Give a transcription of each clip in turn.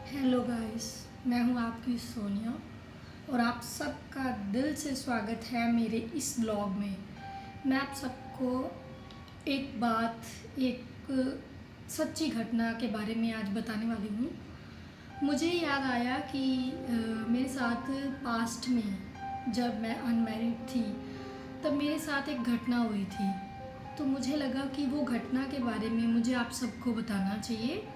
Hello guys, मैं हूं आपकी सोनिया और आप सबका दिल से स्वागत है मेरे इस ब्लॉग में। मैं आप सबको एक सच्ची घटना के बारे में आज बताने वाली हूं। मुझे याद आया कि मेरे साथ पास्ट में जब मैं अनमैरिड थी तब मेरे साथ एक घटना हुई थी। तो मुझे लगा कि वो घटना के बारे में मुझे आप सबको बताना चाहिए।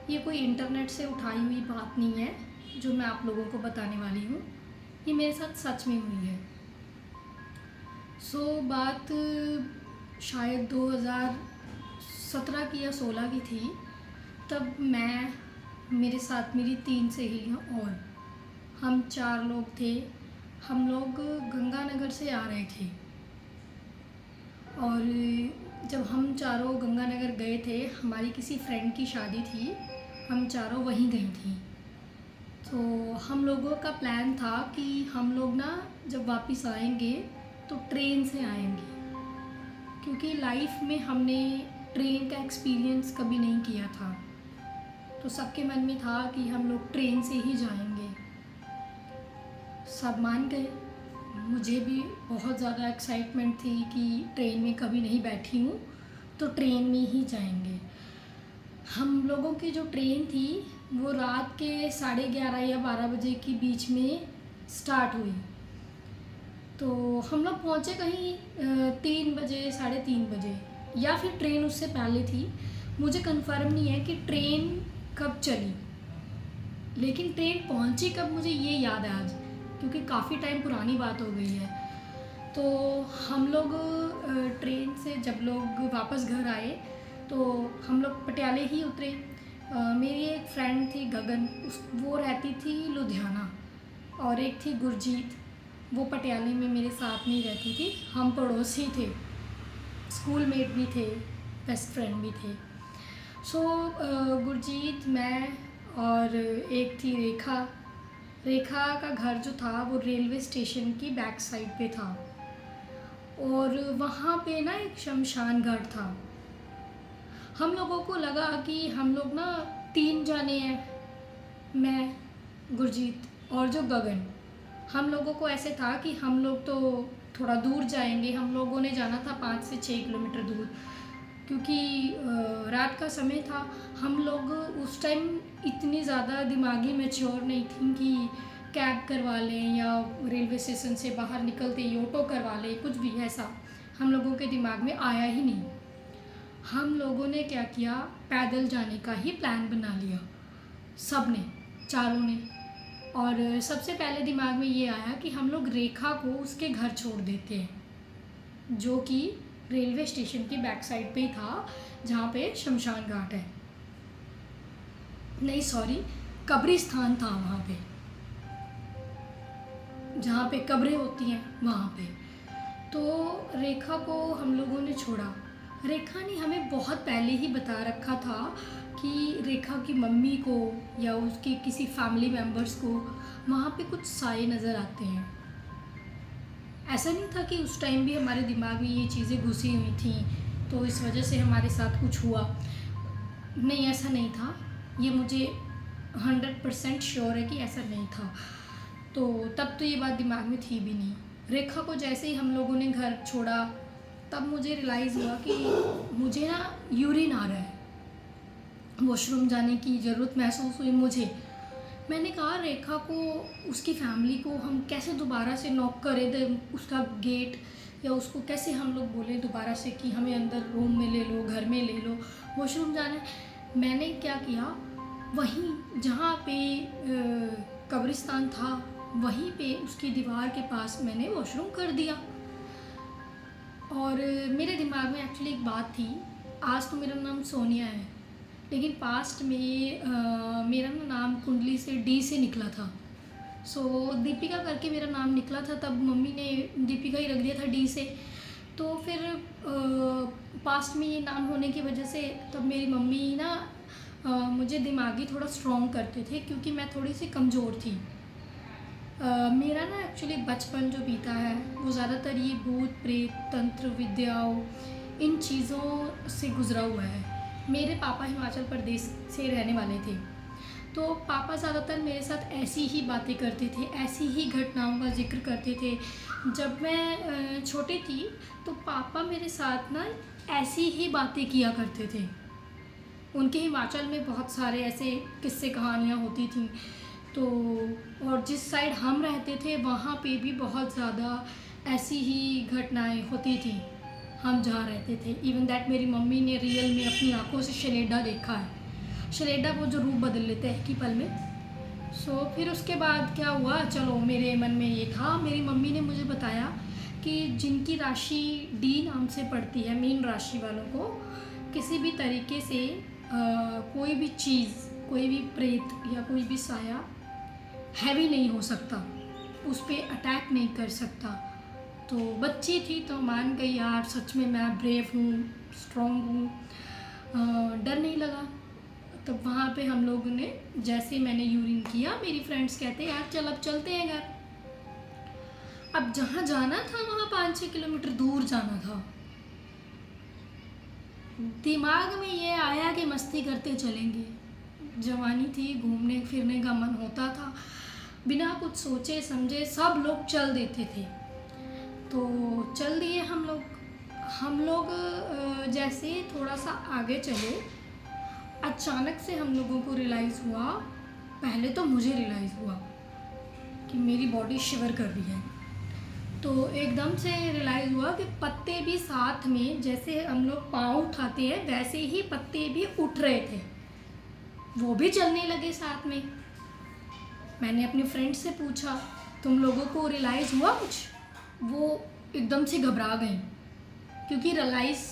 ये कोई इंटरनेट से उठाई हुई बात नहीं है जो मैं आप लोगों को बताने वाली हूँ। ये मेरे साथ सच में हुई है। बात शायद 2017 की या 16 की थी। तब मेरे साथ मेरी 3 सहेलियाँ और हम 4 लोग थे। हम लोग गंगानगर से आ रहे थे और जब हम चारों गंगानगर गए थे, हमारी किसी फ्रेंड की शादी थी, हम चारों वहीं गई थी। तो हम लोगों का प्लान था कि हम लोग ना जब वापस आएंगे तो ट्रेन से आएंगे, क्योंकि लाइफ में हमने ट्रेन का एक्सपीरियंस कभी नहीं किया था। तो सबके मन में था कि हम लोग ट्रेन से ही जाएंगे। सब मान गए। मुझे भी बहुत ज़्यादा एक्साइटमेंट थी कि ट्रेन में कभी नहीं बैठी हूँ तो ट्रेन में ही जाएंगे। हम लोगों की जो ट्रेन थी वो रात के 11:30 या 12 बजे के बीच में स्टार्ट हुई। तो हम लोग पहुँचे कहीं 3 बजे, 3:30 बजे, या फिर ट्रेन उससे पहले थी। मुझे कंफर्म नहीं है कि ट्रेन कब चली, लेकिन ट्रेन पहुँची कब मुझे ये याद है आज, क्योंकि काफ़ी टाइम पुरानी बात हो गई है। तो हम लोग ट्रेन से जब लोग वापस घर आए तो हम लोग पटियाले ही उतरे। मेरी एक फ्रेंड थी गगन, वो रहती थी लुधियाना, और एक थी गुरजीत, वो पटियाले में मेरे साथ नहीं रहती थी। हम पड़ोसी थे, स्कूल मेट भी थे, बेस्ट फ्रेंड भी थे। गुरजीत, मैं और एक थी रेखा। रेखा का घर जो था वो रेलवे स्टेशन की बैक साइड पे था और वहाँ पे ना एक शमशान घाट था। हम लोगों को लगा कि हम लोग ना 3 जाने हैं, मैं, गुरजीत और जो गगन। हम लोगों को ऐसे था कि हम लोग तो थोड़ा दूर जाएंगे। हम लोगों ने जाना था 5 से 6 किलोमीटर दूर, क्योंकि रात का समय था। हम लोग उस टाइम इतनी ज़्यादा दिमागी मैच्योर नहीं थी कि कैब करवा लें या रेलवे स्टेशन से बाहर निकलते ही ऑटो करवा लें, कुछ भी ऐसा हम लोगों के दिमाग में आया ही नहीं। हम लोगों ने क्या किया, पैदल जाने का ही प्लान बना लिया, सब ने, चारों ने। और सबसे पहले दिमाग में ये आया कि हम लोग रेखा को उसके घर छोड़ देते हैं, जो कि रेलवे स्टेशन की बैक साइड पे ही था, जहाँ पे शमशान घाट है, नहीं सॉरी, कब्रिस्तान था वहाँ पे, जहाँ पे कब्रें होती हैं वहाँ पे। तो रेखा को हम लोगों ने छोड़ा। रेखा ने हमें बहुत पहले ही बता रखा था कि रेखा की मम्मी को या उसके किसी फैमिली मेम्बर्स को वहाँ पे कुछ साए नज़र आते हैं। ऐसा नहीं था कि उस टाइम भी हमारे दिमाग में ये चीज़ें घुसी हुई थी तो इस वजह से हमारे साथ कुछ हुआ। नहीं, ऐसा नहीं था। ये मुझे 100% श्योर है कि ऐसा नहीं था। तो तब तो ये बात दिमाग में थी भी नहीं। रेखा को जैसे ही हम लोगों ने घर छोड़ा तब मुझे रियलाइज़ हुआ कि मुझे ना यूरिन आ रहा है, वॉशरूम जाने की ज़रूरत महसूस हुई मुझे। मैंने कहा रेखा को, उसकी फैमिली को हम कैसे दोबारा से नॉक करें दे उसका गेट, या उसको कैसे हम लोग बोले दोबारा से कि हमें अंदर रूम में ले लो, घर में ले लो, वॉशरूम जाना है। मैंने क्या किया, वहीं जहाँ पे कब्रिस्तान था वहीं पे उसकी दीवार के पास मैंने वॉशरूम कर दिया। और मेरे दिमाग में एक्चुअली एक बात थी, आज तो मेरा नाम सोनिया है, लेकिन पास्ट में मेरा नाम कुंडली से डी से निकला था। दीपिका करके मेरा नाम निकला था, तब मम्मी ने दीपिका ही रख दिया था डी से। तो फिर पास्ट में ये नाम होने की वजह से तब मेरी मम्मी ना मुझे दिमागी थोड़ा स्ट्रॉन्ग करते थे, क्योंकि मैं थोड़ी सी कमज़ोर थी। मेरा ना एक्चुअली बचपन जो बीता है वो ज़्यादातर ये भूत प्रेत तंत्र विद्याओं इन चीज़ों से गुज़रा हुआ है। मेरे पापा हिमाचल प्रदेश से रहने वाले थे, तो पापा ज़्यादातर मेरे साथ ऐसी ही बातें करते थे, ऐसी ही घटनाओं का ज़िक्र करते थे। जब मैं छोटी थी तो पापा मेरे साथ ना ऐसी ही बातें किया करते थे। उनके हिमाचल में बहुत सारे ऐसे किस्से कहानियाँ होती थीं। तो और जिस साइड हम रहते थे वहाँ पे भी बहुत ज़्यादा ऐसी ही घटनाएं होती थी हम जहाँ रहते थे। इवन दैट मेरी मम्मी ने रियल में अपनी आंखों से शलेडा देखा है। शलेडा वो जो रूप बदल लेते हैं कि पल में। फिर उसके बाद क्या हुआ, चलो मेरे मन में ये था, मेरी मम्मी ने मुझे बताया कि जिनकी राशि डी नाम से पड़ती है, मीन राशि वालों को किसी भी तरीके से कोई भी चीज़, कोई भी प्रेत या कोई भी साया हैवी नहीं हो सकता, उस पर अटैक नहीं कर सकता। तो बच्ची थी तो मान गई यार, सच में मैं ब्रेव हूँ, स्ट्रॉन्ग हूँ, डर नहीं लगा। तब वहाँ पे हम लोगों ने, जैसे मैंने यूरिन किया, मेरी फ्रेंड्स कहते यार चल अब चलते हैं घर। अब जहाँ जाना था वहाँ 5-6 किलोमीटर दूर जाना था। दिमाग में ये आया कि मस्ती करते चलेंगे। जवानी थी, घूमने फिरने का मन होता था, बिना कुछ सोचे समझे सब लोग चल देते थे। तो चल दिए हम लोग जैसे थोड़ा सा आगे चले, अचानक से हम लोगों को रियलाइज़ हुआ, पहले तो मुझे रियलाइज़ हुआ कि मेरी बॉडी शिवर कर रही है। तो एकदम से रियलाइज़ हुआ कि पत्ते भी साथ में, जैसे हम लोग पाँव उठाते हैं वैसे ही पत्ते भी उठ रहे थे, वो भी चलने लगे साथ में। मैंने अपनी फ्रेंड से पूछा तुम लोगों को रियलाइज़ हुआ कुछ? वो एकदम से घबरा गई, क्योंकि रियलाइज़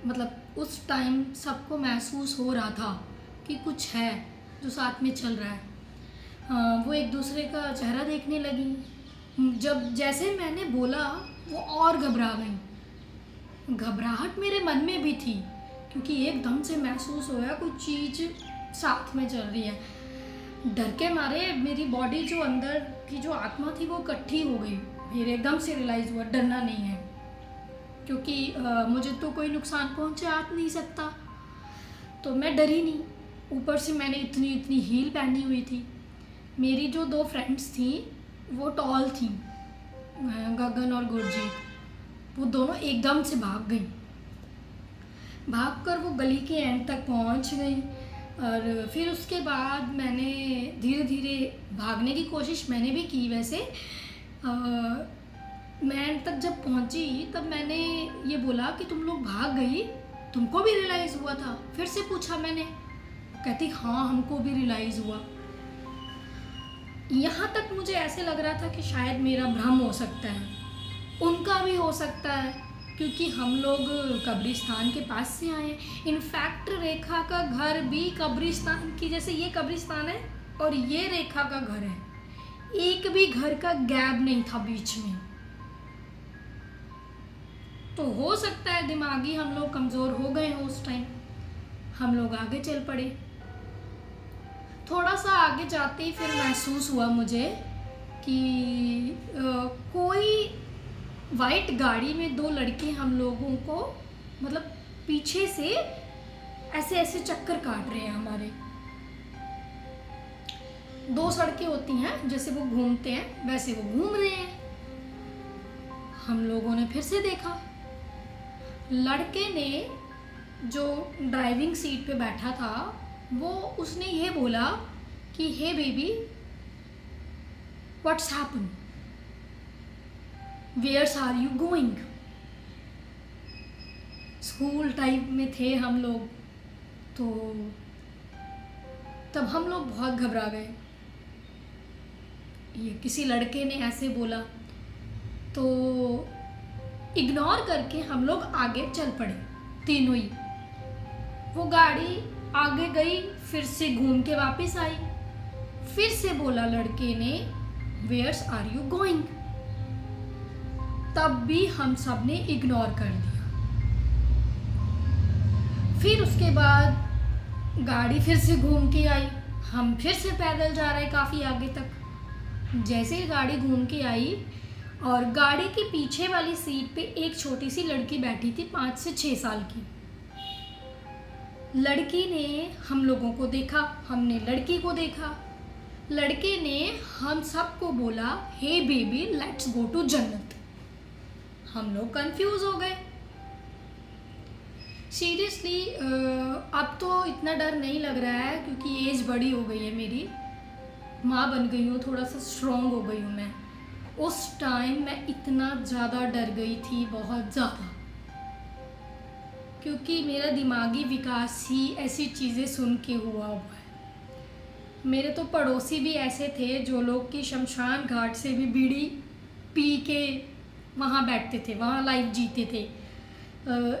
मतलब उस टाइम सबको महसूस हो रहा था कि कुछ है जो साथ में चल रहा है। वो एक दूसरे का चेहरा देखने लगी। जब जैसे मैंने बोला वो और घबरा गई। घबराहट मेरे मन में भी थी, क्योंकि एकदम से महसूस होया कुछ चीज़ साथ में चल रही है। डर के मारे मेरी बॉडी जो अंदर की जो आत्मा थी वो इकट्ठी हो गई। फिर एकदम से रियलाइज़ हुआ डरना नहीं है, क्योंकि मुझे तो कोई नुकसान पहुंचा नहीं सकता, तो मैं डरी नहीं। ऊपर से मैंने इतनी हील पहनी हुई थी। मेरी जो 2 फ्रेंड्स थी वो टॉल थी, गगन और गुरजीत। वो दोनों एकदम से भाग गई। भागकर वो गली के एंड तक पहुंच गई। और फिर उसके बाद मैंने धीरे धीरे भागने की कोशिश मैंने भी की। वैसे मैं एंड तक जब पहुंची तब मैंने ये बोला कि तुम लोग भाग गई, तुमको भी रियलाइज़ हुआ था? फिर से पूछा मैंने। कहती हाँ हमको भी रियलाइज़ हुआ। यहाँ तक मुझे ऐसे लग रहा था कि शायद मेरा भ्रम हो सकता है, उनका भी हो सकता है, क्योंकि हम लोग कब्रिस्तान के पास से आए। इनफैक्ट रेखा का घर भी कब्रिस्तान की, जैसे ये कब्रिस्तान है और ये रेखा का घर है, एक भी घर का गैप नहीं था बीच में। तो हो सकता है दिमागी हम लोग कमज़ोर हो गए हो उस टाइम। हम लोग आगे चल पड़े। थोड़ा सा आगे जाते ही फिर महसूस हुआ मुझे कि कोई वाइट गाड़ी में 2 लड़के हम लोगों को मतलब पीछे से ऐसे ऐसे चक्कर काट रहे हैं हमारे। 2 सड़कें होती हैं, जैसे वो घूमते हैं वैसे वो घूम रहे हैं। हम लोगों ने फिर से देखा, लड़के ने जो ड्राइविंग सीट पे बैठा था वो, उसने ये बोला कि hey baby what's happen, where's are you going. School type में थे हम लोग, तो तब हम लोग बहुत घबरा गए। ये किसी लड़के ने ऐसे बोला, तो इग्नोर करके हम लोग आगे चल पड़े तीनों ही। वो गाड़ी आगे गई, फिर से घूम के वापस आई। फिर से बोला लड़के ने वेयर्स आर यू गोइंग। तब भी हम सब ने इग्नोर कर दिया। फिर उसके बाद गाड़ी फिर से घूम के आई, हम फिर से पैदल जा रहे काफ़ी आगे तक। जैसे ही गाड़ी घूम के आई और गाड़ी के पीछे वाली सीट पे एक छोटी सी लड़की बैठी थी, 5 से 6 साल की। लड़की ने हम लोगों को देखा, हमने लड़की को देखा, लड़के ने हम सबको बोला हे बेबी लेट्स गो टू जन्नत। हम लोग कंफ्यूज हो गए। सीरियसली अब तो इतना डर नहीं लग रहा है क्योंकि एज बड़ी हो गई है मेरी, माँ बन गई हूँ, थोड़ा सा स्ट्रॉन्ग हो गई हूँ मैं। उस टाइम मैं इतना ज़्यादा डर गई थी, बहुत ज़्यादा, क्योंकि मेरा दिमागी विकास ही ऐसी चीज़ें सुन के हुआ है। मेरे तो पड़ोसी भी ऐसे थे जो लोग कि शमशान घाट से भी बीड़ी पी के वहाँ बैठते थे, वहाँ लाइफ जीते थे।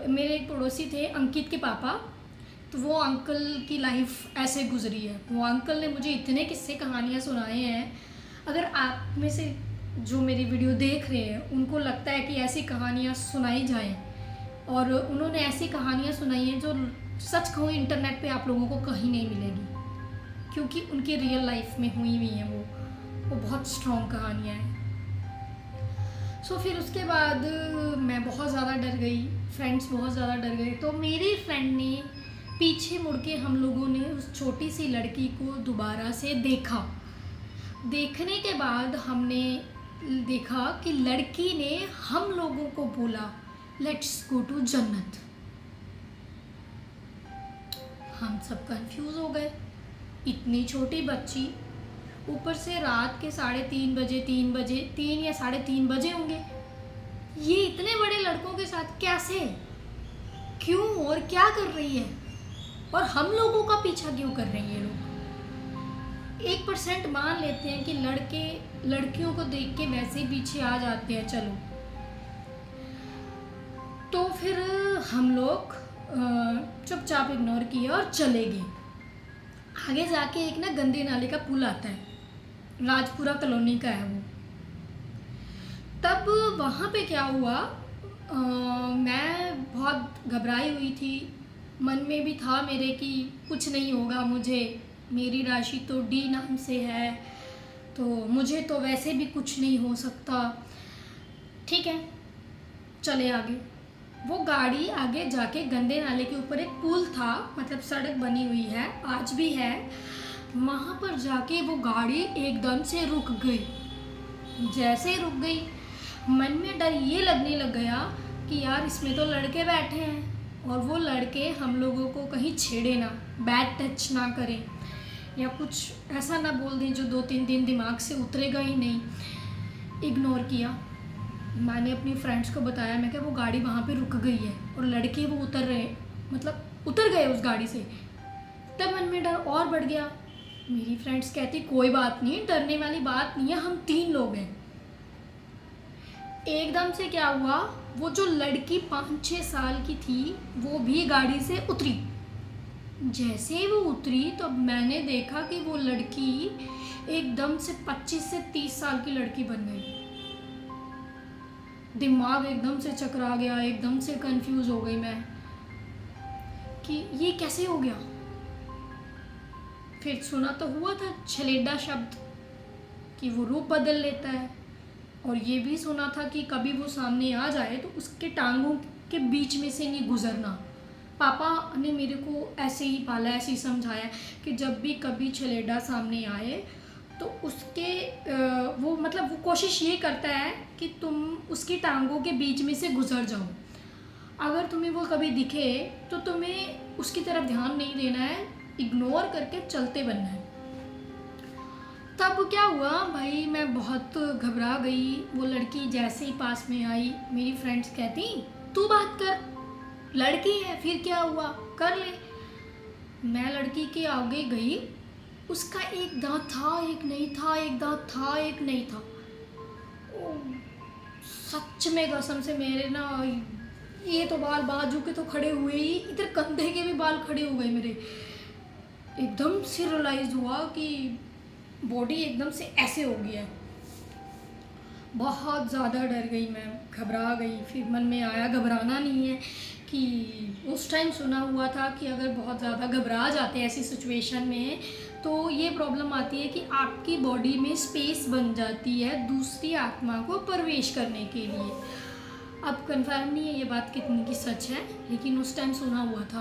मेरे एक पड़ोसी थे अंकित के पापा, तो वो अंकल की लाइफ ऐसे गुजरी है। वो अंकल ने मुझे इतने किस्से कहानियाँ सुनाए हैं, अगर आप में से जो मेरी वीडियो देख रहे हैं उनको लगता है कि ऐसी कहानियाँ सुनाई जाएं, और उन्होंने ऐसी कहानियाँ सुनाई हैं जो सच कहूँ इंटरनेट पे आप लोगों को कहीं नहीं मिलेगी, क्योंकि उनकी रियल लाइफ में हुई हुई हैं वो बहुत स्ट्रॉन्ग कहानियाँ हैं। सो फिर उसके बाद मैं बहुत ज़्यादा डर गई, फ्रेंड्स बहुत ज़्यादा डर गए। तो मेरी फ्रेंड ने पीछे मुड़ के हम लोगों ने उस छोटी सी लड़की को दोबारा से देखा। देखने के बाद हमने देखा कि लड़की ने हम लोगों को बोला लेट्स गो टू जन्नत। हम सब कंफ्यूज हो गए, इतनी छोटी बच्ची, ऊपर से रात के 3:30 बजे, 3 या 3:30 बजे होंगे, ये इतने बड़े लड़कों के साथ कैसे, क्यों और क्या कर रही है, और हम लोगों का पीछा क्यों कर रही है। लोग 1% मान लेते हैं कि लड़के लड़कियों को देख के वैसे ही पीछे आ जाते हैं, चलो। तो फिर हम लोग चुपचाप इग्नोर किया और चले गए। आगे जाके एक ना गंदे नाले का पुल आता है, राजपुरा कॉलोनी का है वो। तब वहाँ पे क्या हुआ, मैं बहुत घबराई हुई थी, मन में भी था मेरे कि कुछ नहीं होगा मुझे, मेरी राशि तो डी नाम से है, तो मुझे तो वैसे भी कुछ नहीं हो सकता। ठीक है, चले आगे। वो गाड़ी आगे जाके गंदे नाले के ऊपर एक पुल था, मतलब सड़क बनी हुई है, आज भी है, वहाँ पर जाके वो गाड़ी एकदम से रुक गई। जैसे रुक गई, मन में डर ये लगने लग गया कि यार इसमें तो लड़के बैठे हैं, और वो लड़के हम लोगों को कहीं छेड़े ना, बैड टच ना करें, या कुछ ऐसा ना बोल दें जो 2-3 दिन दिमाग से उतरेगा ही नहीं। इग्नोर किया। मैंने अपनी फ्रेंड्स को बताया, मैं क्या वो गाड़ी वहाँ पे रुक गई है और लड़के वो उतर रहे, मतलब उतर गए उस गाड़ी से। तब मन में डर और बढ़ गया। मेरी फ्रेंड्स कहती कोई बात नहीं, डरने वाली बात नहीं है, हम 3 लोग हैं। एकदम से क्या हुआ, वो जो लड़की 5-6 साल की थी वो भी गाड़ी से उतरी। जैसे वो उतरी तो मैंने देखा कि वो लड़की एकदम से 25 से 30 साल की लड़की बन गई। दिमाग एकदम से चकरा गया, एकदम से कंफ्यूज हो गई मैं कि ये कैसे हो गया। फिर सुना तो हुआ था छलेडा शब्द कि वो रूप बदल लेता है, और ये भी सुना था कि कभी वो सामने आ जाए तो उसके टांगों के बीच में से नहीं गुजरना। पापा ने मेरे को ऐसे ही पाला, ऐसे ही समझाया कि जब भी कभी छलेडा सामने आए तो उसके वो मतलब वो कोशिश ये करता है कि तुम उसकी टांगों के बीच में से गुजर जाओ। अगर तुम्हें वो कभी दिखे तो तुम्हें उसकी तरफ ध्यान नहीं देना है, इग्नोर करके चलते बनना है। तब क्या हुआ भाई, मैं बहुत घबरा गई। वो लड़की जैसे ही पास में आई, मेरी फ्रेंड्स कहती तू बात कर, लड़की है, फिर क्या हुआ, कर ले। मैं लड़की के आगे गई, उसका एक दांत था, एक नहीं था, एक दांत था, एक नहीं था। ओ, सच में कसम से मेरे ना ये तो बाल बाजू के तो खड़े हुए ही, इधर कंधे के भी बाल खड़े हो गए मेरे। एकदम से रियलाइज हुआ कि बॉडी एकदम से ऐसे हो गया है। बहुत ज़्यादा डर गई मैं, घबरा गई। फिर मन में आया घबराना नहीं है, कि उस टाइम सुना हुआ था कि अगर बहुत ज़्यादा घबरा जाते हैं ऐसी सिचुएशन में तो ये प्रॉब्लम आती है कि आपकी बॉडी में स्पेस बन जाती है दूसरी आत्मा को प्रवेश करने के लिए। अब कंफर्म नहीं है ये बात कितनी की सच है, लेकिन उस टाइम सुना हुआ था।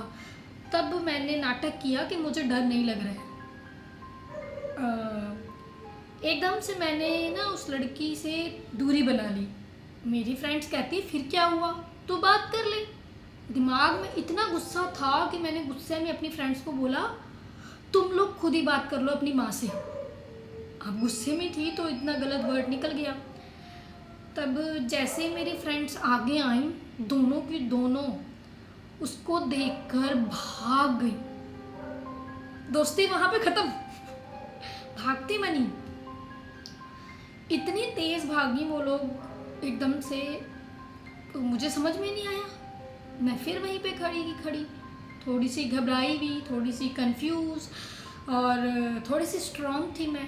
तब मैंने नाटक किया कि मुझे डर नहीं लग रहा है। एकदम से मैंने ना उस लड़की से दूरी बना ली। मेरी फ्रेंड्स कहती फिर क्या हुआ, तो बात कर ले। दिमाग में इतना गुस्सा था कि मैंने गुस्से में अपनी फ्रेंड्स को बोला तुम लोग खुद ही बात कर लो अपनी माँ से। अब गुस्से में थी तो इतना गलत वर्ड निकल गया। तब जैसे मेरी फ्रेंड्स आगे आईं, दोनों की दोनों उसको देखकर भाग गई। दोस्ती वहां पे खत्म, भागती बनी। इतनी तेज भागी वो लोग एकदम से, तो मुझे समझ में नहीं आया। मैं फिर वहीं पे खड़ी की खड़ी, थोड़ी सी घबराई भी, थोड़ी सी कंफ्यूज और थोड़ी सी स्ट्रांग थी मैं।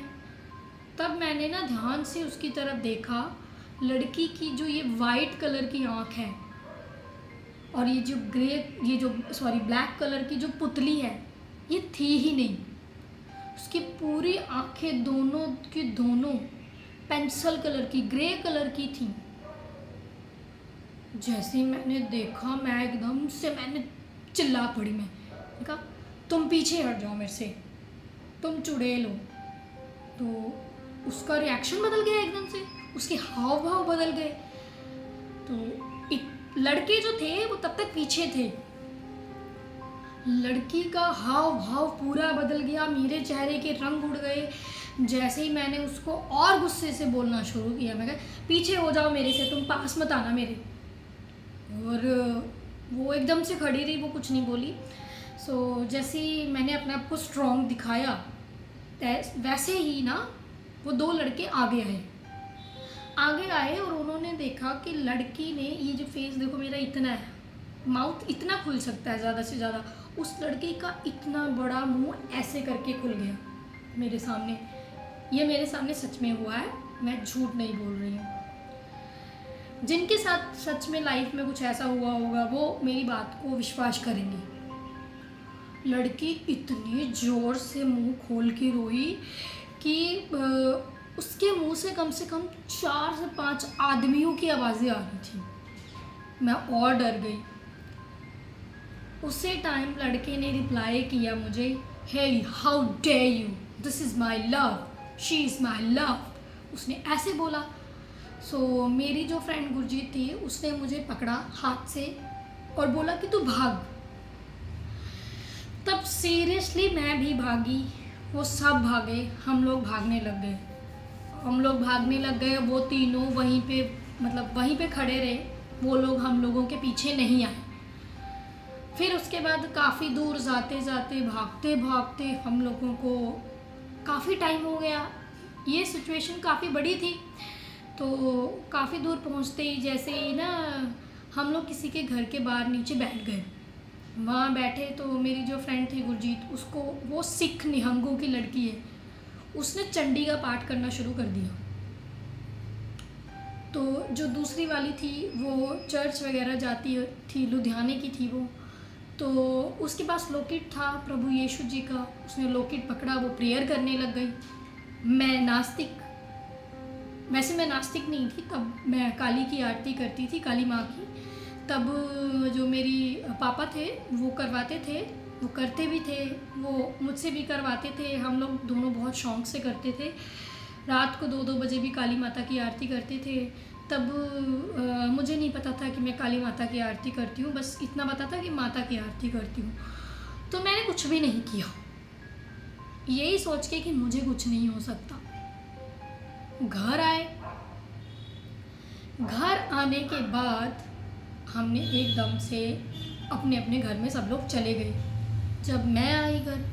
तब मैंने ना ध्यान से उसकी तरफ देखा। लड़की की जो ये वाइट कलर की आँख है और ये जो ब्लैक कलर की जो पुतली है, ये थी ही नहीं। उसकी पूरी आंखें दोनों की दोनों पेंसिल कलर की, ग्रे कलर की थी। जैसे ही मैंने देखा, मैंने चिल्ला पड़ी। मैं कहा तुम पीछे हट जाओ मेरे से, तुम चुड़ैल हो। तो उसका रिएक्शन बदल गया एकदम से, उसके हाव भाव बदल गए। तो लड़के जो थे वो तब तक पीछे थे। लड़की का हाव भाव पूरा बदल गया, मेरे चेहरे के रंग उड़ गए। जैसे ही मैंने उसको और गुस्से से बोलना शुरू किया, मैं कहा पीछे हो जाओ मेरे से, तुम पास मत आना मेरे। और वो एकदम से खड़ी रही, वो कुछ नहीं बोली। सो जैसे ही मैंने अपने आप को स्ट्रॉन्ग दिखाया, वैसे ही ना वो दो लड़के आगे आए और उन्होंने देखा कि लड़की ने, ये जो फेस देखो मेरा इतना है, माउथ इतना खुल सकता है ज़्यादा से ज़्यादा, उस लड़की का इतना बड़ा मुंह ऐसे करके खुल गया मेरे सामने। ये मेरे सामने सच में हुआ है, मैं झूठ नहीं बोल रही हूँ। जिनके साथ सच में लाइफ में कुछ ऐसा हुआ होगा वो मेरी बात को विश्वास करेंगे। लड़की इतनी ज़ोर से मुंह खोल के रोई कि उसके मुंह से कम 4 से 5 आदमियों की आवाज़ें आ रही थी। मैं और डर गई। उसी टाइम लड़के ने रिप्लाई किया मुझे, hey how dare you, this is my love, she is my love. उसने ऐसे बोला। सो मेरी जो फ्रेंड गुरजीत थी उसने मुझे पकड़ा हाथ से और बोला कि तू भाग। तब सीरियसली मैं भी भागी, वो सब भागे, हम लोग भागने लग गए। वो तीनों वहीं पे खड़े रहे, वो लोग हम लोगों के पीछे नहीं आए। फिर उसके बाद काफ़ी दूर जाते भागते हम लोगों को काफ़ी टाइम हो गया। ये सिचुएशन काफ़ी बड़ी थी, तो काफ़ी दूर पहुंचते ही जैसे ही ना हम लोग किसी के घर के बाहर नीचे बैठ गए। वहाँ बैठे तो मेरी जो फ्रेंड थी गुरजीत, उसको, वो सिख निहंगों की लड़की है, उसने चंडी का पाठ करना शुरू कर दिया। तो जो दूसरी वाली थी वो चर्च वगैरह जाती थी, लुधियाने की थी वो, तो उसके पास लॉकेट था प्रभु यीशु जी का। उसने लॉकेट पकड़ा, वो प्रेयर करने लग गई। वैसे मैं नास्तिक नहीं थी, तब मैं काली की आरती करती थी, काली माँ की। तब जो मेरी पापा थे वो करवाते थे, वो करते भी थे, वो मुझसे भी करवाते थे। हम लोग दोनों बहुत शौक़ से करते थे। रात को 2-2 बजे भी काली माता की आरती करते थे। तब मुझे नहीं पता था कि मैं काली माता की आरती करती हूँ, बस इतना पता था कि माता की आरती करती हूँ। तो मैंने कुछ भी नहीं किया, यही सोच के कि मुझे कुछ नहीं हो सकता। घर आने के बाद हमने एकदम से अपने अपने घर में सब लोग चले गए। जब मैं आई घर,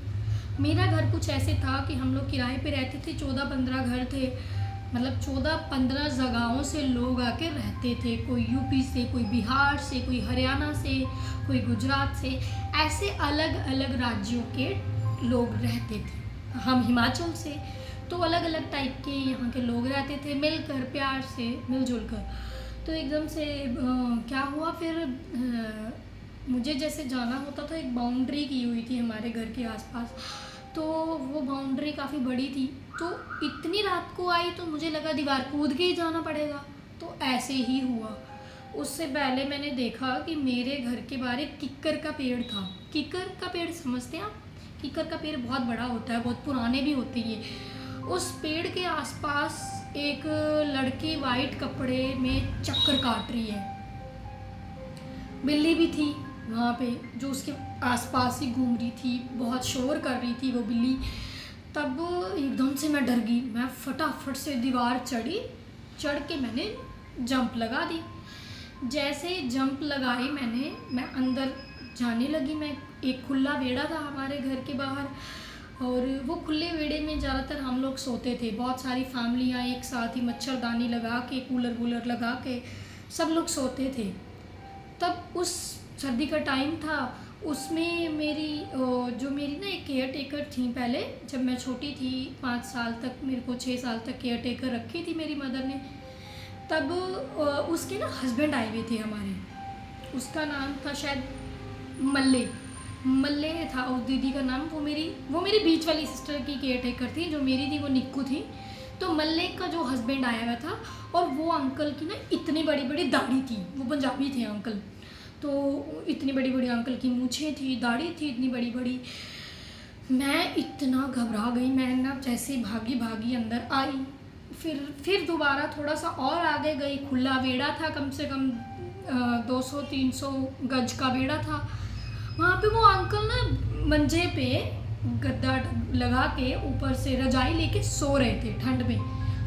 मेरा घर कुछ ऐसे था कि हम लोग किराए पे रहते थे। 14-15 घर थे, 14-15 जगहों से लोग आके रहते थे। कोई यूपी से, कोई बिहार से, कोई हरियाणा से, कोई गुजरात से, ऐसे अलग अलग राज्यों के लोग रहते थे। हम हिमाचल से, तो अलग अलग टाइप के यहाँ के लोग रहते थे, मिलकर, प्यार से, मिलजुल कर। तो एकदम से क्या हुआ फिर, मुझे जैसे जाना होता था, एक बाउंड्री की हुई थी हमारे घर के आसपास, तो वो बाउंड्री काफ़ी बड़ी थी। तो इतनी रात को आई तो मुझे लगा दीवार कूद के ही जाना पड़ेगा, तो ऐसे ही हुआ। उससे पहले मैंने देखा कि मेरे घर के बाहर एक किक्कर का पेड़ था। किक्कर का पेड़ समझते हैं आप? किक्कर का पेड़ बहुत बड़ा होता है, बहुत पुराने भी होते हैं ये। उस पेड़ के आसपास एक लड़की वाइट कपड़े में चक्कर काट रही है। बिल्ली भी थी वहाँ पे जो उसके आसपास ही घूम रही थी, बहुत शोर कर रही थी वो बिल्ली। तब एकदम से मैं डर गई, मैं फटाफट से दीवार चढ़ के मैंने जंप लगा दी। जैसे जंप लगाई मैं अंदर जाने लगी। मैं एक खुला वेड़ा था हमारे घर के बाहर, और वो खुले वेड़े में ज़्यादातर हम लोग सोते थे। बहुत सारी फैमिलियाँ एक साथ ही मच्छरदानी लगा के, कूलर वूलर लगा के सब लोग सोते थे। तब उस सर्दी का टाइम था, उसमें मेरी ना एक केयर टेकर थी। पहले जब मैं छोटी थी 5 साल तक, मेरे को 6 साल तक केयर टेकर रखी थी मेरी मदर ने। तब उसके ना हस्बैंड आए हुए थे हमारे। उसका नाम था शायद मल्ले था उस दीदी का नाम। वो मेरी बीच वाली सिस्टर की केयर टेकर थी। जो मेरी थी वो निक्कू थी। तो मल्ले का जो हस्बैंड आया हुआ था, और वो अंकल की ना इतनी बड़ी बड़ी दाढ़ी थी। वो पंजाबी थे अंकल, तो इतनी बड़ी बड़ी अंकल की मूछें थी, दाढ़ी थी इतनी बड़ी बड़ी। मैं इतना घबरा गई, मैं ना जैसे भागी अंदर आई। फिर दोबारा थोड़ा सा और आगे गई। खुला वेड़ा था, कम से कम 200-300 गज का वेड़ा था। वहाँ पे वो अंकल ना मंजे पे गद्दा लगा के ऊपर से रजाई लेके सो रहे थे ठंड में।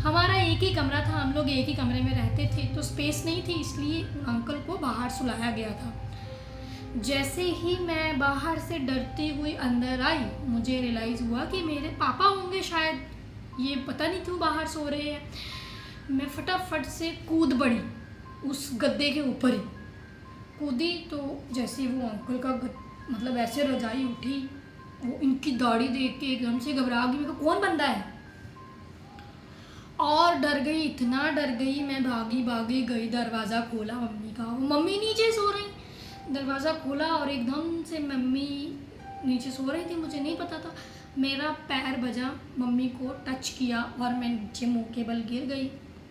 हमारा एक ही कमरा था, हम लोग एक ही कमरे में रहते थे, तो स्पेस नहीं थी, इसलिए अंकल को बाहर सुलाया गया था। जैसे ही मैं बाहर से डरती हुई अंदर आई, मुझे रियलाइज़ हुआ कि मेरे पापा होंगे शायद, ये पता नहीं क्यों बाहर सो रहे हैं। मैं फटाफट से कूद पड़ी उस गद्दे के ऊपर ही कूदी। तो जैसे वो अंकल का मतलब ऐसे रजाई उठी, वो इनकी दाढ़ी देख के एकदम से घबरा गई। मेरे को कौन बंदा है, और डर गई, इतना डर गई। मैं भागी गई, दरवाज़ा खोला मम्मी का। वो मम्मी नीचे सो रही। दरवाज़ा खोला और एकदम से मम्मी नीचे सो रही थी, मुझे नहीं पता था। मेरा पैर बजा, मम्मी को टच किया और मैं नीचे मुँह के बल गिर गई।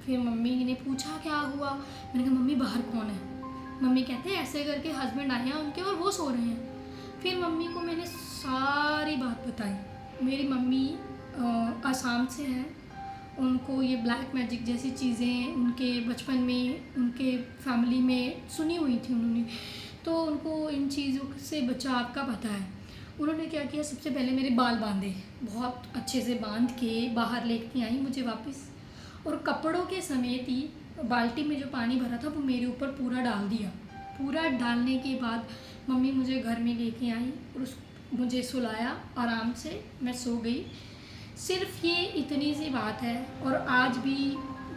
फिर मम्मी ने पूछा क्या हुआ। मैंने कहा मम्मी बाहर कौन है। मम्मी कहते हैं ऐसे करके हस्बैंड आए हैं उनके और वो सो रहे हैं। फिर मम्मी को मैंने सारी बात बताई। मेरी मम्मी आसाम से है, उनको ये ब्लैक मैजिक जैसी चीज़ें उनके बचपन में उनके फैमिली में सुनी हुई थी उन्होंने, तो उनको इन चीज़ों से बचाव का पता है। उन्होंने क्या किया, सबसे पहले मेरे बाल बांधे, बहुत अच्छे से बांध के बाहर लेके आई मुझे वापस, और कपड़ों के समेत ही बाल्टी में जो पानी भरा था वो मेरे ऊपर पूरा डाल दिया। पूरा डालने के बाद मम्मी मुझे घर में लेके आई और मुझे सुलाया आराम से, मैं सो गई। सिर्फ ये इतनी सी बात है, और आज भी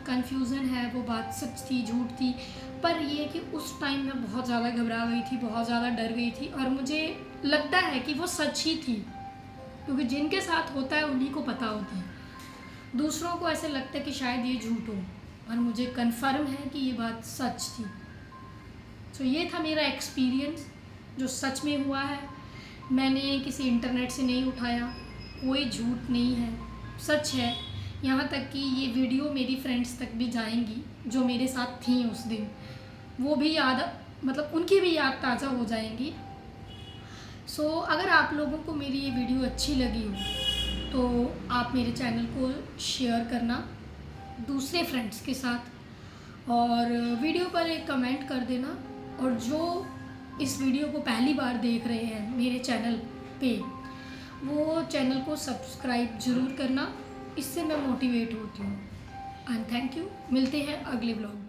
कन्फ्यूज़न है वो बात सच थी झूठ थी। पर ये कि उस टाइम मैं बहुत ज़्यादा घबरा गई थी, बहुत ज़्यादा डर गई थी, और मुझे लगता है कि वो सच ही थी, क्योंकि जिनके साथ होता है उन्हीं को पता होता है। दूसरों को ऐसे लगता है कि शायद ये झूठ हो, और मुझे कन्फर्म है कि ये बात सच थी। तो ये था मेरा एक्सपीरियंस जो सच में हुआ है। मैंने किसी इंटरनेट से नहीं उठाया, कोई झूठ नहीं है, सच है। यहाँ तक कि ये वीडियो मेरी फ्रेंड्स तक भी जाएंगी जो मेरे साथ थी उस दिन, वो भी मतलब उनकी भी याद ताज़ा हो जाएंगी। सो अगर आप लोगों को मेरी ये वीडियो अच्छी लगी हो तो आप मेरे चैनल को शेयर करना दूसरे फ्रेंड्स के साथ, और वीडियो पर एक कमेंट कर देना। और जो इस वीडियो को पहली बार देख रहे हैं मेरे चैनल पे, वो चैनल को सब्सक्राइब ज़रूर करना, इससे मैं मोटिवेट होती हूँ। एंड थैंक यू, मिलते हैं अगले व्लॉग में।